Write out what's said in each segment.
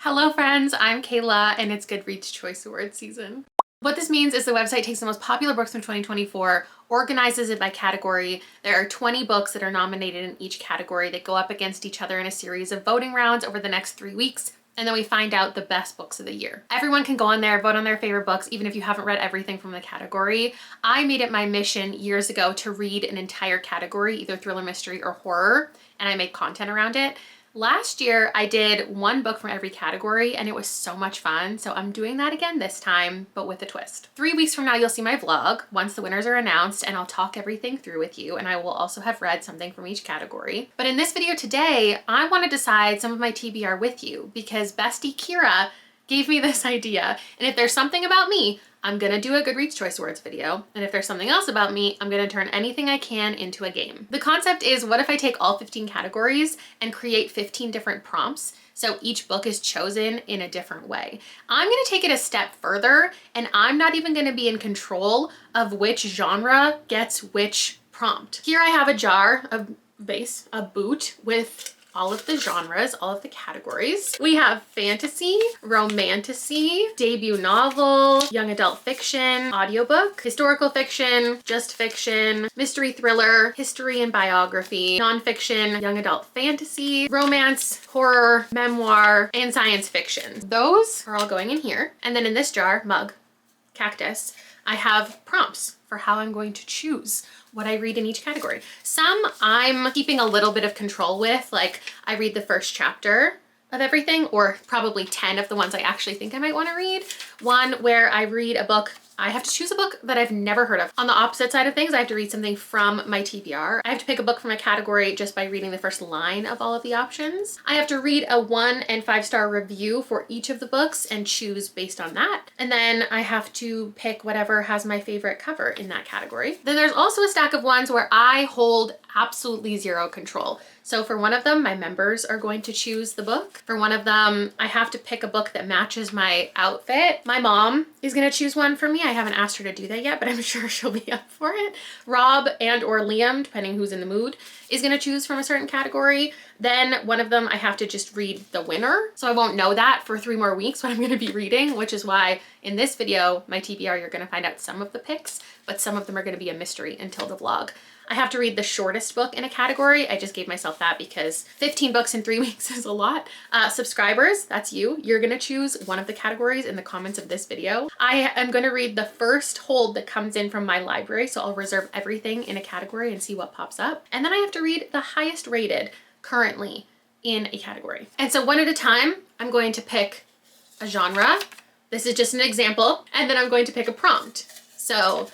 Hello friends, I'm Kayla and it's Goodreads Choice Awards season. What this means is the website takes the most popular books from 2024, organizes it by category. There are 20 books that are nominated in each category that go up against each other in a series of voting rounds over the next 3 weeks. And then we find out the best books of the year. Everyone can go on there, vote on their favorite books, even if you haven't read everything from the category. I made it my mission years ago to read an entire category, either thriller, mystery, or horror, and I made content around it. Last year, I did one book from every category and it was so much fun. So I'm doing that again this time, but with a twist. 3 weeks from now, you'll see my vlog once the winners are announced and I'll talk everything through with you. And I will also have read something from each category. But in this video today, I want to decide some of my TBR with you because bestie Kira gave me this idea. And if there's something about me, I'm gonna do a Goodreads Choice Awards video. And if there's something else about me, I'm gonna turn anything I can into a game. The concept is, what if I take all 15 categories and create 15 different prompts? So each book is chosen in a different way. I'm gonna take it a step further and I'm not even gonna be in control of which genre gets which prompt. Here I have a jar, a boot with all of the genres, all of the categories. We have fantasy, romantasy, debut novel, young adult fiction, audiobook, historical fiction, just fiction, mystery thriller, history and biography, nonfiction, young adult fantasy, romance, horror, memoir, and science fiction. Those are all going in here. And then in this jar, mug, cactus, I have prompts for how I'm going to choose what I read in each category. Some I'm keeping a little bit of control with, like I read the first chapter of everything, or probably 10 of the ones I actually think I might want to read. One where I read a book, I have to choose a book that I've never heard of. On the opposite side of things, I have to read something from my TBR. I have to pick a book from a category just by reading the first line of all of the options. I have to read a 1 and 5-star review for each of the books and choose based on that. And then I have to pick whatever has my favorite cover in that category. Then there's also a stack of ones where I hold absolutely zero control. So for one of them, my members are going to choose the book. For one of them, I have to pick a book that matches my outfit. My mom is gonna choose one for me. I haven't asked her to do that yet, but I'm sure she'll be up for it. Rob and or Liam, depending who's in the mood, is gonna choose from a certain category. Then one of them, I have to just read the winner. So I won't know that for 3 more weeks what I'm gonna be reading, which is why in this video, my TBR, you're gonna find out some of the picks, but some of them are gonna be a mystery until the vlog. I have to read the shortest book in a category. I just gave myself that because 15 books in 3 weeks is a lot. Subscribers, that's you. You're gonna choose one of the categories in the comments of this video. I am gonna read the first hold that comes in from my library. So I'll reserve everything in a category and see what pops up. And then I have to read the highest rated currently in a category. And so one at a time, I'm going to pick a genre. This is just an example. And then I'm going to pick a prompt. So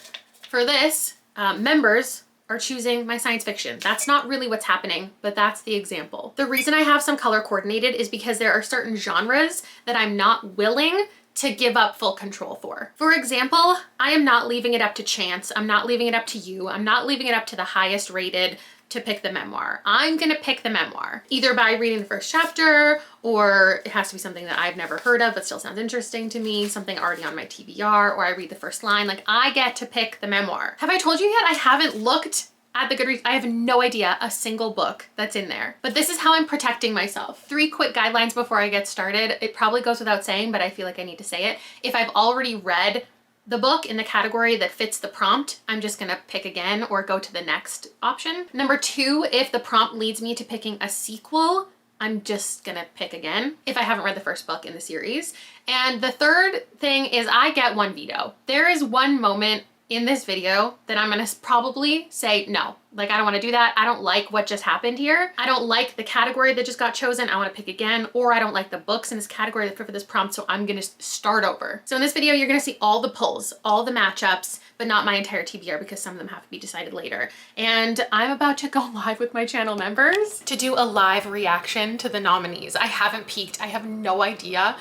for this, members are choosing my science fiction. That's not really what's happening, but that's the example. The reason I have some color coordinated is because there are certain genres that I'm not willing to give up full control for. For example, I am not leaving it up to chance. I'm not leaving it up to you. I'm not leaving it up to the highest rated to pick the memoir. I'm gonna pick the memoir, either by reading the first chapter, or it has to be something that I've never heard of but still sounds interesting to me, something already on my TBR, or I read the first line. Like, I get to pick the memoir. Have I told you yet? I haven't looked at the Goodreads. I have no idea a single book that's in there, but this is how I'm protecting myself. 3 quick guidelines before I get started. It probably goes without saying, but I feel like I need to say it. If I've already read the book in the category that fits the prompt, I'm just gonna pick again or go to the next option. Number 2, if the prompt leads me to picking a sequel, I'm just gonna pick again if I haven't read the first book in the series. And the third thing is I get one veto. There is one moment in this video that I'm gonna probably say no. Like, I don't wanna do that. I don't like what just happened here. I don't like the category that just got chosen. I wanna pick again, or I don't like the books in this category that fit for this prompt, so I'm gonna start over. So in this video, you're gonna see all the pulls, all the matchups, but not my entire TBR because some of them have to be decided later. And I'm about to go live with my channel members to do a live reaction to the nominees. I haven't peeked. I have no idea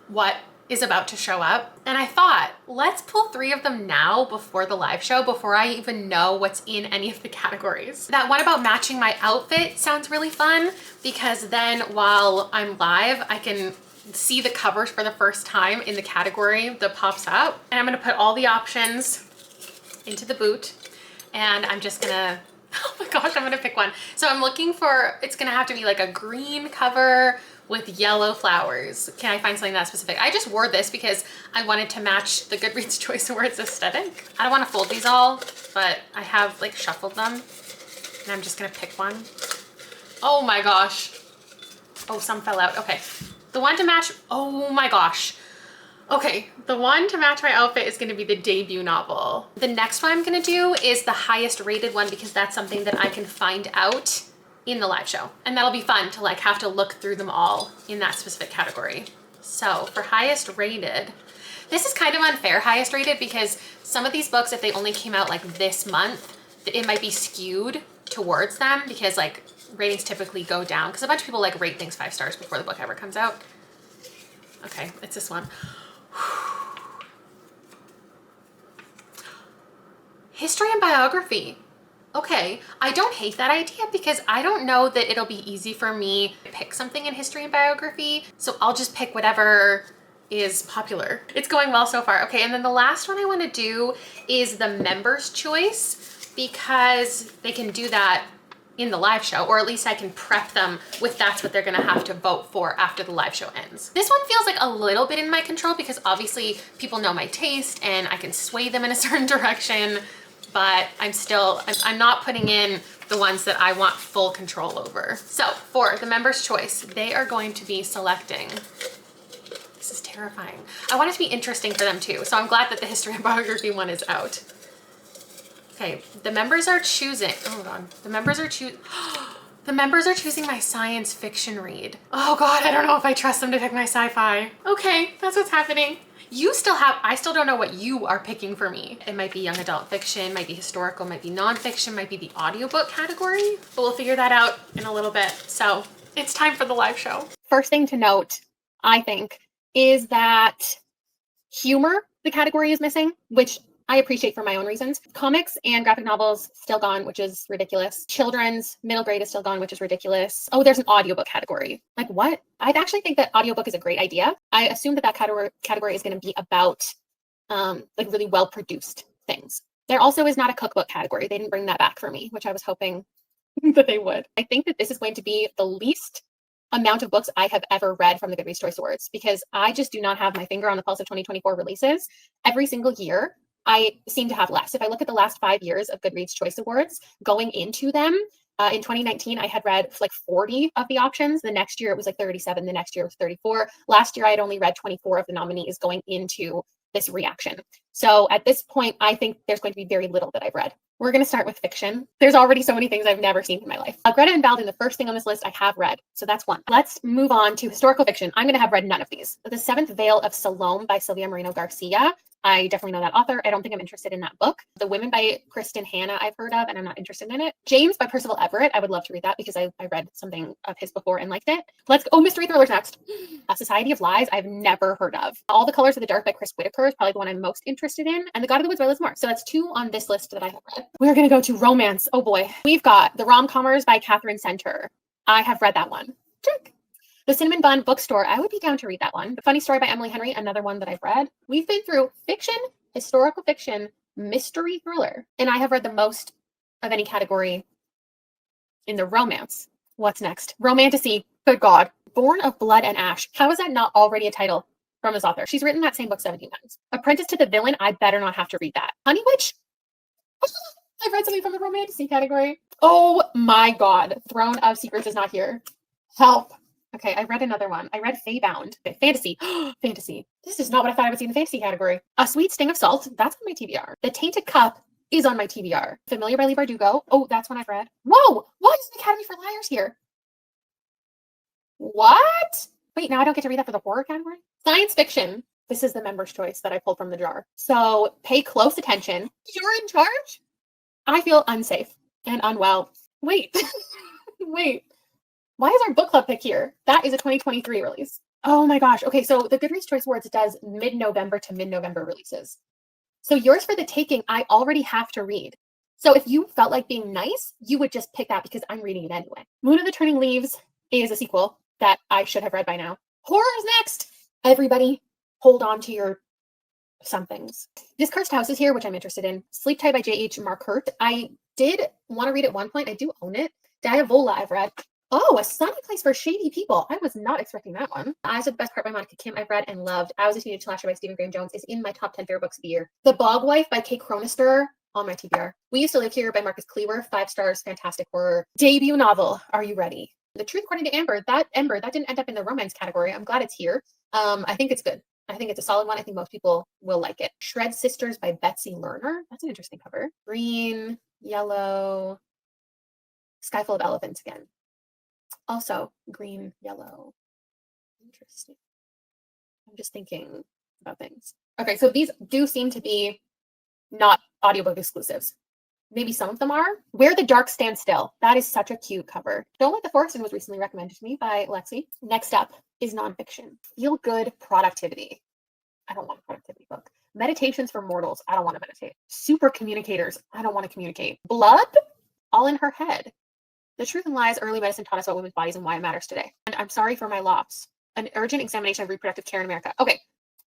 what is about to show up. And I thought, let's pull 3 of them now before the live show, before I even know what's in any of the categories. That one about matching my outfit sounds really fun because then while I'm live, I can see the covers for the first time in the category that pops up. And I'm gonna put all the options into the boot and I'm just gonna, oh my gosh, I'm gonna pick one. So I'm looking for, it's gonna have to be like a green cover with yellow flowers. Can I find something that specific? I just wore this because I wanted to match the Goodreads Choice Awards aesthetic. I don't want to fold these all, but I have like shuffled them and I'm just gonna pick one. Oh my gosh. Oh, some fell out. Okay. The one to match, oh my gosh. Okay, the one to match my outfit is gonna be the debut novel. The next one I'm gonna do is the highest rated one because that's something that I can find out in the live show. And that'll be fun to like have to look through them all in that specific category. So for highest rated, this is kind of unfair highest rated because some of these books, if they only came out like this month, it might be skewed towards them because like ratings typically go down because a bunch of people like rate things 5 stars before the book ever comes out. Okay, it's this one. History and biography. Okay, I don't hate that idea because I don't know that it'll be easy for me to pick something in history and biography. So I'll just pick whatever is popular. It's going well so far. Okay, and then the last one I want to do is the members' choice because they can do that in the live show, or at least I can prep them with that's what they're gonna have to vote for after the live show ends. This one feels like a little bit in my control because obviously people know my taste and I can sway them in a certain direction, but I'm not putting in the ones that I want full control over. So for the members' choice, they are going to be selecting. This is terrifying. I want it to be interesting for them too, so I'm glad that the history and biography one is out. Okay, the members are choosing, hold on. The members are choosing my science fiction read. Oh God, I don't know if I trust them to pick my sci-fi. Okay, that's what's happening. I still don't know what you are picking for me. It might be young adult fiction, might be historical, might be nonfiction, might be the audiobook category, but we'll figure that out in a little bit. So it's time for the live show. First thing to note, I think, is that humor, the category is missing, which I appreciate for my own reasons. Comics and graphic novels, still gone, which is ridiculous. Children's, middle grade is still gone, which is ridiculous. Oh, there's an audiobook category. Like what? I actually think that audiobook is a great idea. I assume that category is going to be about like really well-produced things. There also is not a cookbook category. They didn't bring that back for me, which I was hoping that they would. I think that this is going to be the least amount of books I have ever read from the Goodreads Choice Awards because I just do not have my finger on the pulse of 2024 releases. Every single year, I seem to have less. If I look at the last 5 years of Goodreads Choice Awards, going into them, in 2019, I had read like 40 of the options. The next year it was like 37. The next year it was 34. Last year I had only read 24 of the nominees going into this reaction. So at this point, I think there's going to be very little that I've read. We're going to start with fiction. There's already so many things I've never seen in my life. Greta and Baldwin, the first thing on this list I have read. So that's one. Let's move on to historical fiction. I'm going to have read none of these. The Seventh Veil of Salome by Sylvia Moreno Garcia. I definitely know that author. I don't think I'm interested in that book. The Women by Kristen Hanna I've heard of, and I'm not interested in it. James by Percival Everett. I would love to read that because I read something of his before and liked it. Let's go. Oh, mystery thrillers next. A Society of Lies I've never heard of. All the Colors of the Dark by Chris Whitaker is probably the one I'm most interested in. And The God of the Woods by Liz Moore. So that's 2 on this list that I have read. We're going to go to romance. Oh boy. We've got The Rom-Commers by Catherine Center. I have read that one. Check. The Cinnamon Bun Bookstore. I would be down to read that one. The Funny Story by Emily Henry. Another one that I've read. We've been through fiction, historical fiction, mystery thriller, and I have read the most of any category in the romance. What's next? Romantasy. Good God. Born of Blood and Ash. How is that not already a title from this author? She's written that same book 17 times. Apprentice to the Villain. I better not have to read that. Honey Witch. I've read something from the romantasy category. Oh my God. Throne of Secrets is not here. Help. Okay, I read another one. I read Feybound. Okay, fantasy. Fantasy. This is not what I thought I would see in the fantasy category. A Sweet Sting of Salt. That's on my TBR. The Tainted Cup is on my TBR. Familiar by Leigh Bardugo. Oh, that's one I've read. Whoa! What is the Academy for Liars here? What? Wait, now I don't get to read that for the horror category? Science fiction. This is the member's choice that I pulled from the jar. So pay close attention. You're in charge? I feel unsafe and unwell. Wait. Wait. Why is our book club pick here? That is a 2023 release. Oh my gosh. Okay, so the Goodreads Choice Awards does mid-November to mid-November releases. So yours for the taking, I already have to read. So if you felt like being nice, you would just pick that because I'm reading it anyway. Moon of the Turning Leaves is a sequel that I should have read by now. Horror is next. Everybody, hold on to your somethings. This Cursed House is here, which I'm interested in. Sleep Tight by J.H. Marquardt. I did want to read at one point. I do own it. Diavola I've read. Oh, A Sunny Place for Shady People. I was not expecting that one. Eyes of the Best Part by Monica Kim, I've read and loved. I Was a Teenage Slasher by Stephen Graham Jones is in my top 10 favorite books of the year. The Bog Wife by Kate Chronister on my TBR. We Used to Live Here by Marcus Cleaver, 5 stars, fantastic horror. Debut novel, Are You Ready? The Truth According to Amber, that didn't end up in the romance category. I'm glad it's here. I think it's good. I think it's a solid one. I think most people will like it. Shred Sisters by Betsy Lerner. That's an interesting cover. Green, yellow, Sky Full of Elephants again. Also green, yellow. Interesting. I'm just thinking about things. Okay, so these do seem to be not audiobook exclusives. Maybe some of them are. Where the Dark Stands Still. That is such a cute cover. Don't Let the Forest In was recently recommended to me by Lexi. Next up is nonfiction. Feel Good Productivity. I don't want a productivity book. Meditations for Mortals. I don't want to meditate. Super Communicators. I don't want to communicate. Blood? All in Her Head. The Truth and Lies Early Medicine Taught Us About Women's Bodies and Why It Matters Today. And I'm Sorry for My Loss. An Urgent Examination of Reproductive Care in America. Okay.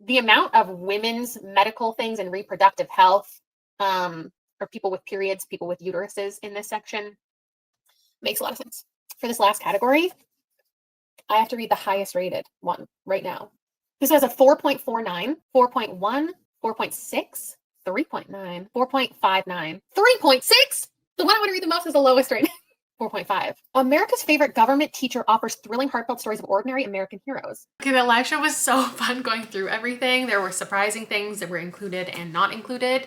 The amount of women's medical things and reproductive health, or people with periods, people with uteruses in this section makes a lot of sense. For this last category, I have to read the highest rated one right now. This has a 4.49, 4.1, 4.6, 3.9, 4.59, 3.6. The one I want to read the most is the lowest rated. 4.5. America's Favorite Government Teacher offers thrilling, heartfelt stories of ordinary American heroes. Okay, the live show was so fun going through everything. There were surprising things that were included and not included.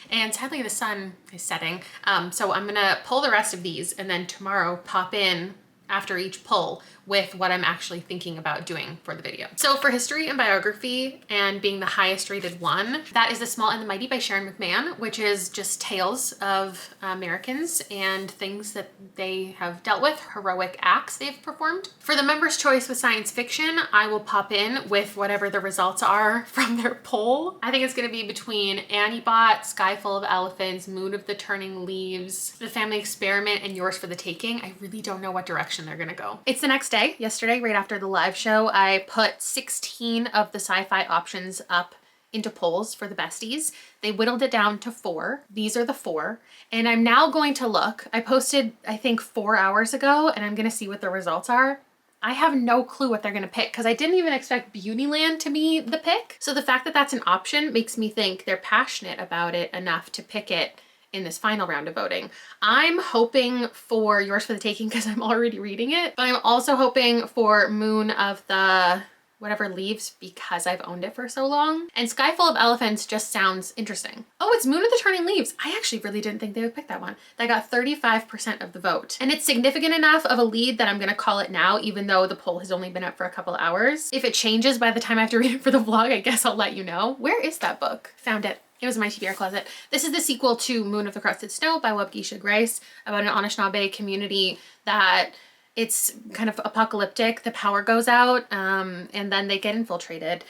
And sadly, the sun is setting. So I'm gonna pull the rest of these and then tomorrow pop in after each pull with what I'm actually thinking about doing for the video. So for history and biography, and being the highest rated one, that is The Small and the Mighty by Sharon McMahon, which is just tales of Americans and things that they have dealt with, heroic acts they've performed. For the members' choice with science fiction, I will pop in with whatever the results are from their poll. I think it's gonna be between Annie Bot, Sky Full of Elephants, Moon of the Turning Leaves, The Family Experiment, and Yours for the Taking. I really don't know what direction they're gonna go. It's the next day. Yesterday, right after the live show, I put 16 of the sci-fi options up into polls for the besties. They whittled it down to 4. These are the 4. And I'm now going to look. I posted, I think, 4 hours ago, and I'm gonna see what the results are. I have no clue what they're gonna pick because I didn't even expect Beautyland to be the pick. So the fact that that's an option makes me think they're passionate about it enough to pick it in this final round of voting. I'm hoping for Yours for the Taking because I'm already reading it, but I'm also hoping for Moon of the whatever Leaves because I've owned it for so long. And Sky Full of Elephants just sounds interesting. Oh, it's Moon of the Turning Leaves. I actually really didn't think they would pick that one. That got 35% of the vote. And it's significant enough of a lead that I'm gonna call it now, even though the poll has only been up for a couple hours. If it changes by the time I have to read it for the vlog, I guess I'll let you know. Where is that book? Found it. It was in my TBR closet. This is the sequel to Moon of the Crusted Snow by Webgisha Grace, about an Anishinaabe community that it's kind of apocalyptic. The power goes out and then they get infiltrated.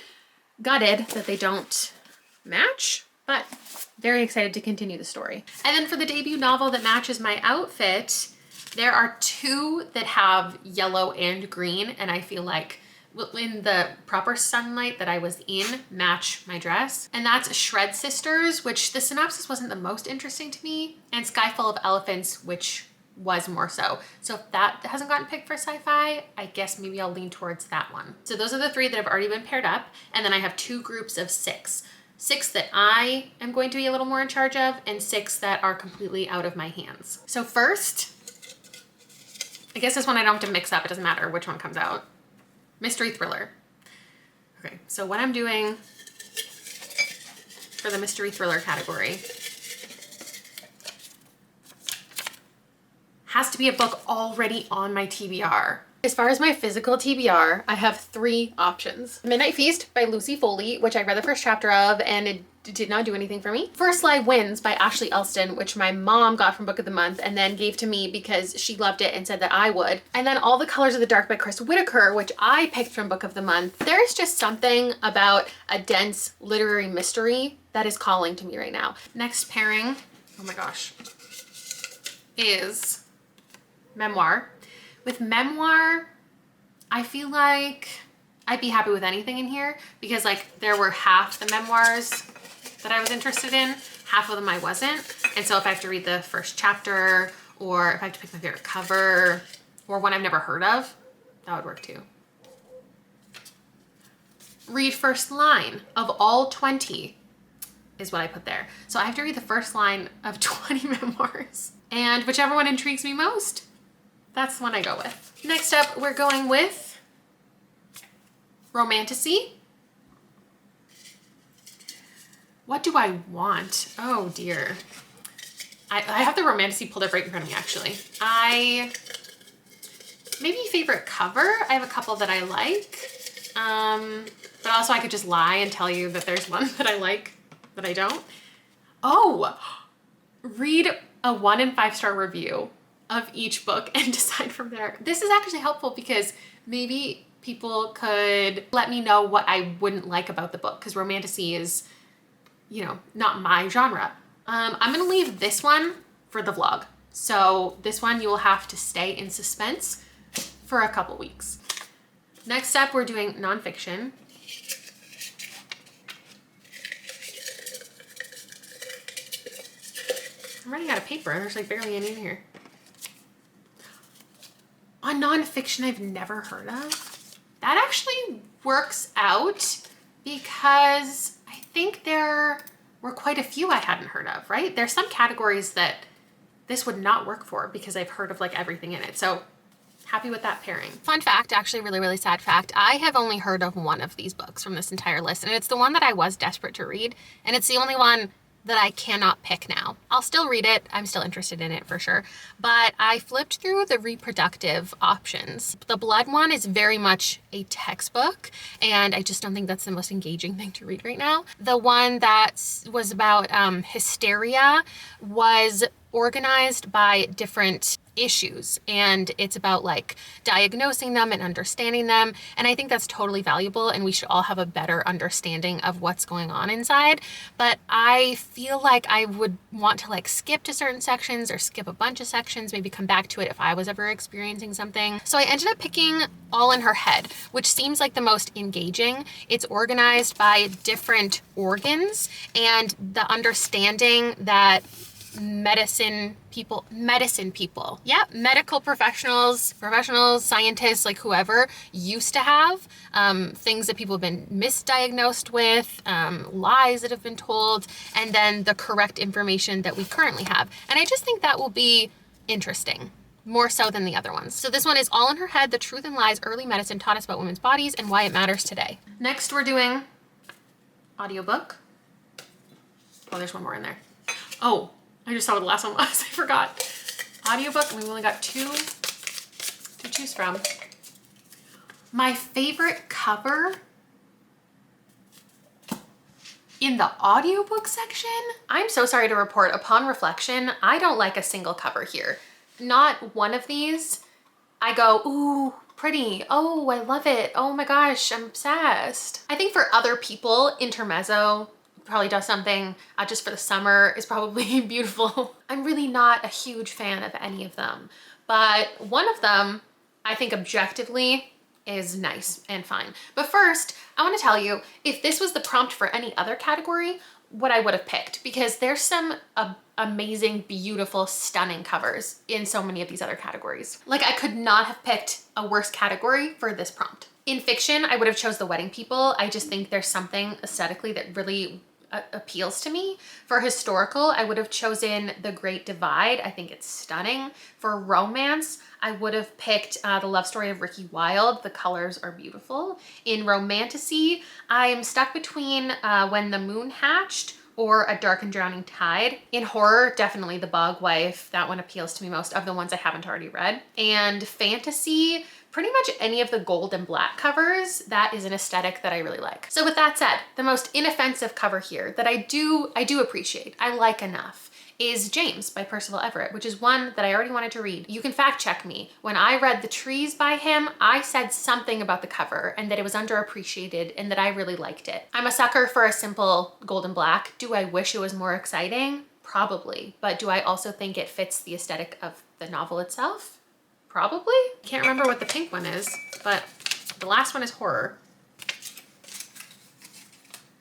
Gutted that they don't match, but very excited to continue the story. And then for the debut novel that matches my outfit, there are 2 that have yellow and green, and I feel like in the proper sunlight that I was in match my dress. And that's Shred Sisters, which the synopsis wasn't the most interesting to me, and Sky Full of Elephants, which was more so. So if that hasn't gotten picked for sci-fi, I guess maybe I'll lean towards that one. So those are the 3 that have already been paired up. And then I have 2 groups of 6. 6 that I am going to be a little more in charge of, and 6 that are completely out of my hands. So first, I guess this one I don't have to mix up. It doesn't matter which one comes out. Mystery thriller. Okay, so what I'm doing for the mystery thriller category has to be a book already on my TBR. As far as my physical TBR, I have 3 options. Midnight Feast by Lucy Foley, which I read the first chapter of and it did not do anything for me. First Lie Wins by Ashley Elston, which my mom got from Book of the Month and then gave to me because she loved it and said that I would. And then All the Colors of the Dark by Chris Whitaker, which I picked from Book of the Month. There's just something about a dense literary mystery that is calling to me right now. Next pairing, oh my gosh, is memoir. With memoir, I feel like I'd be happy with anything in here because like there were half the memoirs that I was interested in, half of them I wasn't. And so if I have to read the first chapter, or if I have to pick my favorite cover, or one I've never heard of, that would work too. Read first line of all 20 is what I put there. So I have to read the first line of 20 memoirs. And whichever one intrigues me most, that's the one I go with. Next up, we're going with romantasy. What do I want? Oh dear. I have the romantasy pulled up right in front of me, actually. Maybe favorite cover. I have a couple that I like. But also I could just lie and tell you that there's one that I like that I don't. Oh, read a 1 and 5-star review of each book and decide from there. This is actually helpful because maybe people could let me know what I wouldn't like about the book, because romantasy is, you know, not my genre. I'm gonna leave this one for the vlog. So this one you will have to stay in suspense for a couple weeks. Next up, we're doing nonfiction. I'm running out of paper. There's like barely any in here. A nonfiction I've never heard of. That actually works out because I think there were quite a few I hadn't heard of, right? There's some categories that this would not work for because I've heard of like everything in it. So happy with that pairing. Fun fact, actually really, really sad fact. I have only heard of one of these books from this entire list, and it's the one that I was desperate to read. And it's the only one that I cannot pick now. I'll still read it. I'm still interested in it for sure. But I flipped through the reproductive options. The blood one is very much a textbook, and I just don't think that's the most engaging thing to read right now. The one that was about hysteria was organized by different issues, and it's about like diagnosing them and understanding them, and I think that's totally valuable, and we should all have a better understanding of what's going on inside. But I feel like I would want to like skip to certain sections or skip a bunch of sections, maybe come back to it if I was ever experiencing something. So I ended up picking All in Her Head, which seems like the most engaging. It's organized by different organs, and the understanding that medicine people, yeah, medical professionals, scientists, like whoever used to have, things that people have been misdiagnosed with, lies that have been told, and then the correct information that we currently have. And I just think that will be interesting, more so than the other ones. So this one is All in Her Head, The Truth and Lies Early Medicine Taught Us About Women's Bodies and Why It Matters Today. Next, we're doing audiobook. Oh, there's one more in there. Oh, I just saw what the last one was. I forgot. Audiobook, and we've only got two to choose from. My favorite cover in the audiobook section? I'm so sorry to report, upon reflection, I don't like a single cover here. Not one of these. I go, ooh, pretty. Oh, I love it. Oh my gosh, I'm obsessed. I think for other people, Intermezzo probably does something just for the summer is probably beautiful. I'm really not a huge fan of any of them, but one of them I think objectively is nice and fine. But first, I want to tell you, if this was the prompt for any other category, what I would have picked, because there's some amazing, beautiful, stunning covers in so many of these other categories. Like, I could not have picked a worse category for this prompt. In fiction, I would have chose The Wedding People. I just think there's something aesthetically that really appeals to me. For historical, I would have chosen The Great Divide. I think it's stunning. For romance, I would have picked The Love Story of Ricky Wilde. The colors are beautiful. In romantasy, I am stuck between When the Moon Hatched or A Dark and Drowning Tide. In horror, definitely The Bog Wife. That one appeals to me most of the ones I haven't already read. And fantasy, pretty much any of the gold and black covers. That is an aesthetic that I really like. So with that said, the most inoffensive cover here that I do appreciate, I like enough, is James by Percival Everett, which is one that I already wanted to read. You can fact check me. When I read The Trees by him, I said something about the cover and that it was underappreciated and that I really liked it. I'm a sucker for a simple gold and black. Do I wish it was more exciting? Probably. But do I also think it fits the aesthetic of the novel itself? Probably. Can't remember what the pink one is, but the last one is horror.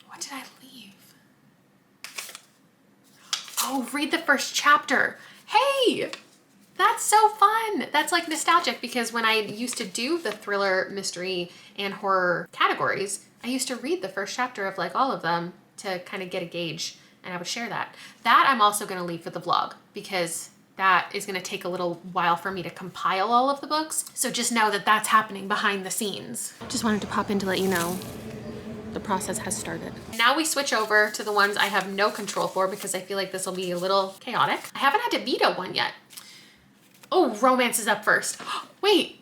What did I leave? Oh, read the first chapter. Hey, That's so fun. That's like nostalgic because when I used to do the thriller, mystery, and horror categories, I used to read the first chapter of like all of them to kind of get a gauge, and I would share that. That I'm also going to leave for the vlog because that is going to take a little while for me to compile all of the books. So just know that that's happening behind the scenes. Just wanted to pop in to let you know the process has started. Now we switch over to the ones I have no control for because I feel like this will be a little chaotic. I haven't had to veto one yet. Oh, romance is up first. Wait.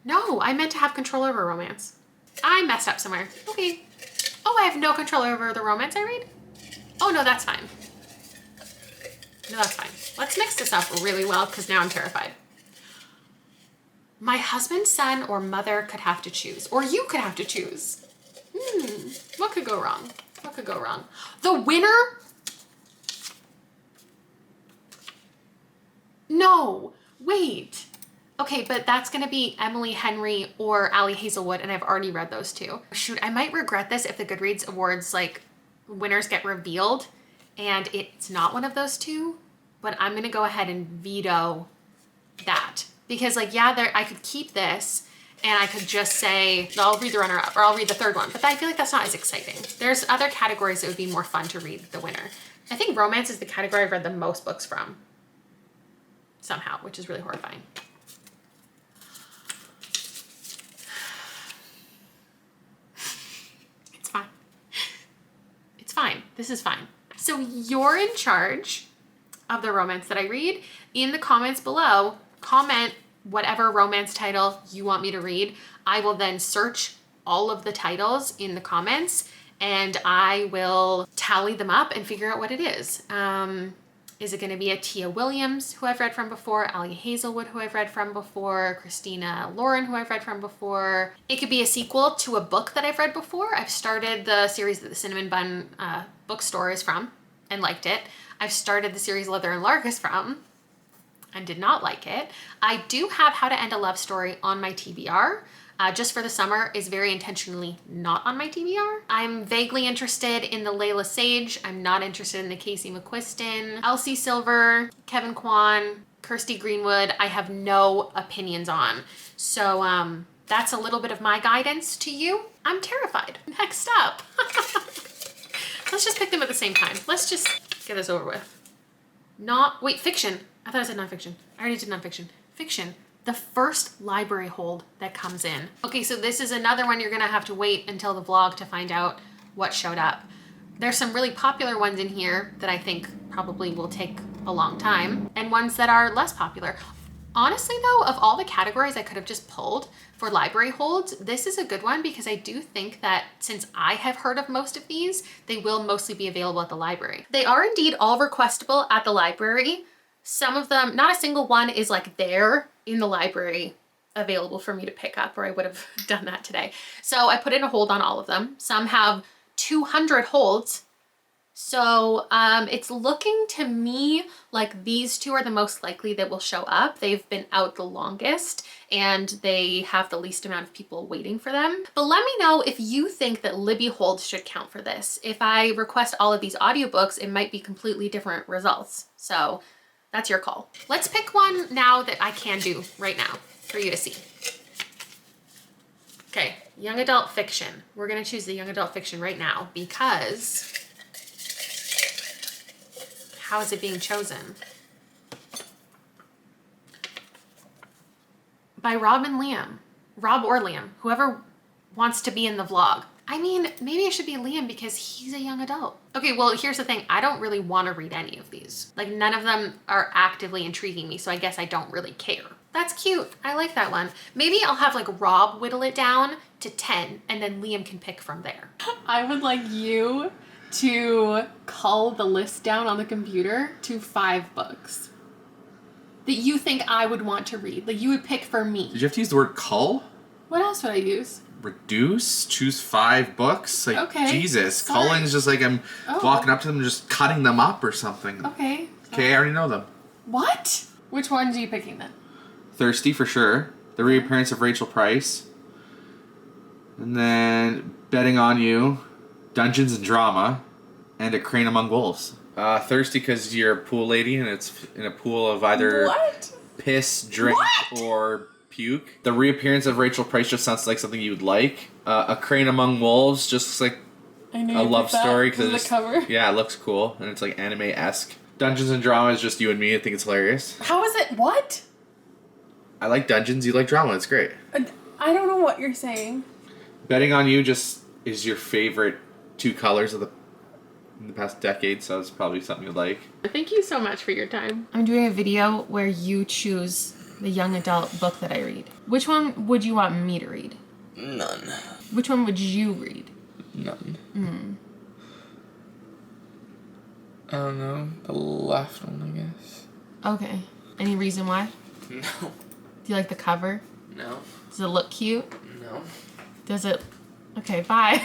No, I meant to have control over romance. I messed up somewhere. Okay. Oh, I have no control over the romance I read? Oh, no, that's fine. No, that's fine. Let's mix this up really well because now I'm terrified. My husband, son, or mother could have to choose, or you could have to choose. What could go wrong? What could go wrong? The winner? No, wait. Okay, but that's gonna be Emily Henry or Allie Hazelwood, and I've already read those two. Shoot, I might regret this if the Goodreads Awards, like, winners get revealed and it's not one of those two, but I'm gonna go ahead and veto that. Because like, yeah, I could keep this and I could just say, I'll read the runner-up or I'll read the third one, but I feel like that's not as exciting. There's other categories that would be more fun to read the winner. I think romance is the category I've read the most books from somehow, which is really horrifying. It's fine. It's fine. This is fine. So you're in charge of the romance that I read. In the comments below, comment whatever romance title you want me to read. I will then search all of the titles in the comments and I will tally them up and figure out what it is. Is it going to be a Tia Williams, who I've read from before, Allie Hazelwood, who I've read from before, Christina Lauren, who I've read from before? It could be a sequel to a book that I've read before. I've started the series that the Cinnamon Bun bookstore is from and liked it. I've started the series Leather and Lark is from and did not like it. I do have How to End a Love Story on my TBR. Just for the Summer is very intentionally not on my TBR. I'm vaguely interested in the Layla Sage. I'm not interested in the Casey McQuiston. Elsie Silver, Kevin Kwan, Kirsty Greenwood, I have no opinions on. So that's a little bit of my guidance to you. I'm terrified. Next up. Let's just pick them at the same time. Let's just get this over with. Wait, fiction. I thought I said nonfiction. I already did nonfiction. Fiction. The first library hold that comes in. Okay, so this is another one you're gonna have to wait until the vlog to find out what showed up. There's some really popular ones in here that I think probably will take a long time, and ones that are less popular. Honestly though, of all the categories I could have just pulled for library holds, this is a good one because I do think that since I have heard of most of these, they will mostly be available at the library. They are indeed all requestable at the library. Some of them, not a single one is like there in the library available for me to pick up, or I would have done that today. So I put in a hold on all of them. Some have 200 holds. So it's looking to me like these two are the most likely that will show up. They've been out the longest and they have the least amount of people waiting for them. But let me know if you think that Libby holds should count for this. If I request all of these audiobooks, it might be completely different results. So that's your call. Let's pick one now that I can do right now for you to see. Okay, young adult fiction. We're gonna choose the young adult fiction right now because how is it being chosen? By Rob and Liam. Rob or Liam, whoever wants to be in the vlog. I mean, maybe it should be Liam because he's a young adult. Okay, well, here's the thing. I don't really want to read any of these. Like, none of them are actively intriguing me, so I guess I don't really care. That's cute. I like that one. Maybe I'll have like Rob whittle it down to 10 and then Liam can pick from there. I would like you to cull the list down on the computer to 5 books that you think I would want to read. Like you would pick for me. Did you have to use the word cull? What else would I use? Reduce? Choose 5 books? Like, okay. Jesus. Sorry. Culling is just like I'm walking up to them and just cutting them up or something. Okay. Okay, I already know them. What? Which ones are you picking then? Thirsty for sure. The Reappearance of Rachel Price. And then Betting on You, Dungeons and Drama, and A Crane Among Wolves. Thirsty because you're a pool lady and it's in a pool of either piss, drink, or puke. The reappearance of Rachel Price just sounds like something you'd like. A Crane Among Wolves just looks like a love story because the cover. Yeah, it looks cool and it's like anime-esque. Dungeons and Drama is just you and me. I think it's hilarious. How is it? What? I like dungeons. You like drama. It's great. I don't know what you're saying. Betting on You just is your favorite two colors of in the past decade, so it's probably something you'd like. Thank you so much for your time. I'm doing a video where you choose the young adult book that I read. Which one would you want me to read? None. Which one would you read? None. I don't know. The last one, I guess. Okay. Any reason why? No. Do you like the cover? No. Does it look cute? No. Does it... Okay, bye.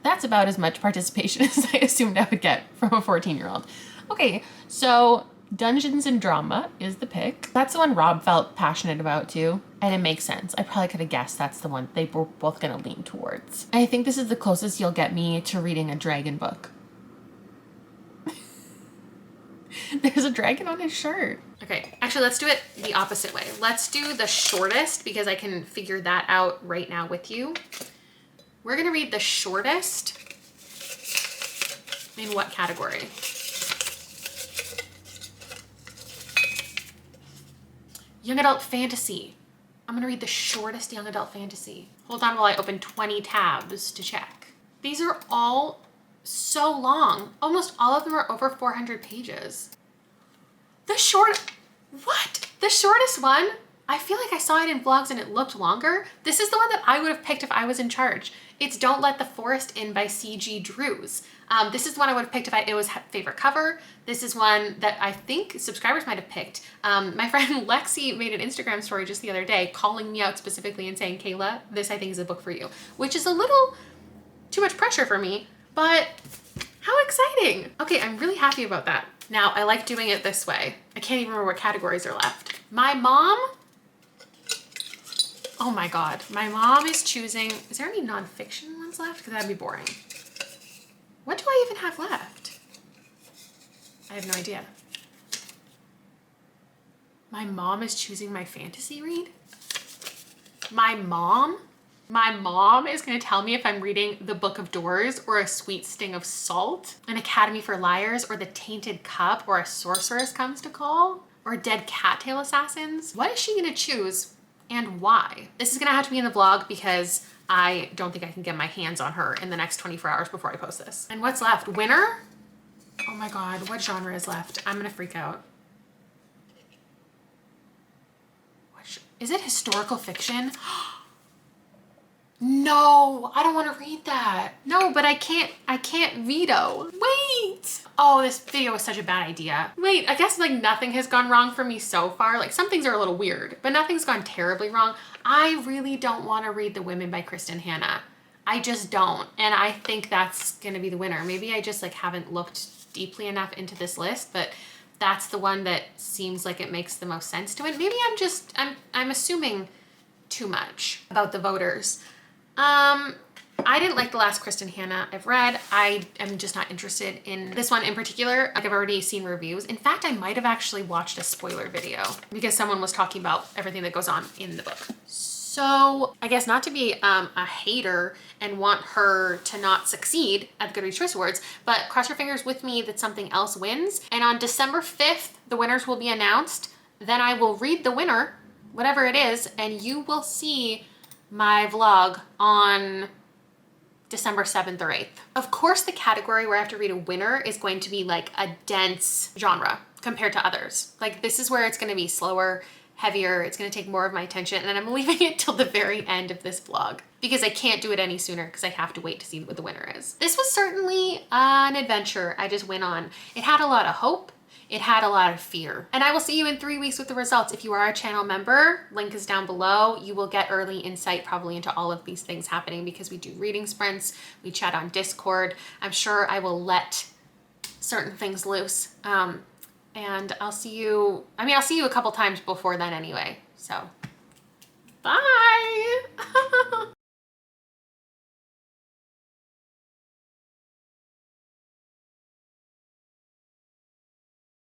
That's about as much participation as I assumed I would get from a 14-year-old. Okay, so Dungeons and Drama is the pick. That's the one Rob felt passionate about too, and it makes sense. I probably could have guessed that's the one they were both gonna lean towards. I think this is the closest you'll get me to reading a dragon book. There's a dragon on his shirt. Okay, actually let's do it the opposite way. Let's do the shortest because I can figure that out right now with you. We're gonna read the shortest in what category? Young adult fantasy. I'm gonna read the shortest young adult fantasy. Hold on while I open 20 tabs to check. These are all so long. Almost all of them are over 400 pages. The shortest one, I feel like I saw it in vlogs and it looked longer. This is the one that I would have picked if I was in charge. It's Don't Let the Forest In by C.G. Drews. This is one I would have picked if it was favorite cover. This is one that I think subscribers might have picked. My friend Lexi made an Instagram story just the other day calling me out specifically and saying, Kayla, this I think is a book for you, which is a little too much pressure for me, but how exciting. Okay, I'm really happy about that. Now, I like doing it this way. I can't even remember what categories are left. My mom, oh my God, my mom is choosing, is there any nonfiction ones left? Because that'd be boring. What do I even have left? I have no idea. My mom is choosing my fantasy read? My mom? My mom is gonna tell me if I'm reading The Book of Doors or A Sweet Sting of Salt, An Academy for Liars, or The Tainted Cup, or A Sorceress Comes to Call, or Dead Cattail Assassins. What is she gonna choose and why? This is gonna have to be in the vlog because I don't think I can get my hands on her in the next 24 hours before I post this. And what's left? Winner? Oh my God, what genre is left? I'm gonna freak out. Is it historical fiction? No, I don't want to read that. No, but I can't veto. Wait. Oh, this video was such a bad idea. Wait, I guess like nothing has gone wrong for me so far. Like some things are a little weird, but nothing's gone terribly wrong. I really don't want to read The Women by Kristen Hanna. I just don't. And I think that's going to be the winner. Maybe I just like haven't looked deeply enough into this list, but that's the one that seems like it makes the most sense to it. Maybe I'm assuming too much about the voters. I didn't like the last Kristen Hanna I've read. I am just not interested in this one in particular. Like I've already seen reviews. In fact, I might have actually watched a spoiler video because someone was talking about everything that goes on in the book. So I guess not to be a hater and want her to not succeed at the Goodreads Choice Awards, but cross your fingers with me that something else wins. And on December 5th, the winners will be announced. Then I will read the winner, whatever it is, and you will see my vlog on December 7th or 8th. Of course, the category where I have to read a winner is going to be like a dense genre compared to others. Like this is where it's going to be slower, heavier. It's going to take more of my attention, and I'm leaving it till the very end of this vlog because I can't do it any sooner because I have to wait to see what the winner is. This was certainly an adventure I just went on. It had a lot of hope. It had a lot of fear. And I will see you in 3 weeks with the results. If you are a channel member, link is down below. You will get early insight probably into all of these things happening because we do reading sprints, we chat on Discord. I'm sure I will let certain things loose. And I'll see you a couple times before then anyway. So, bye.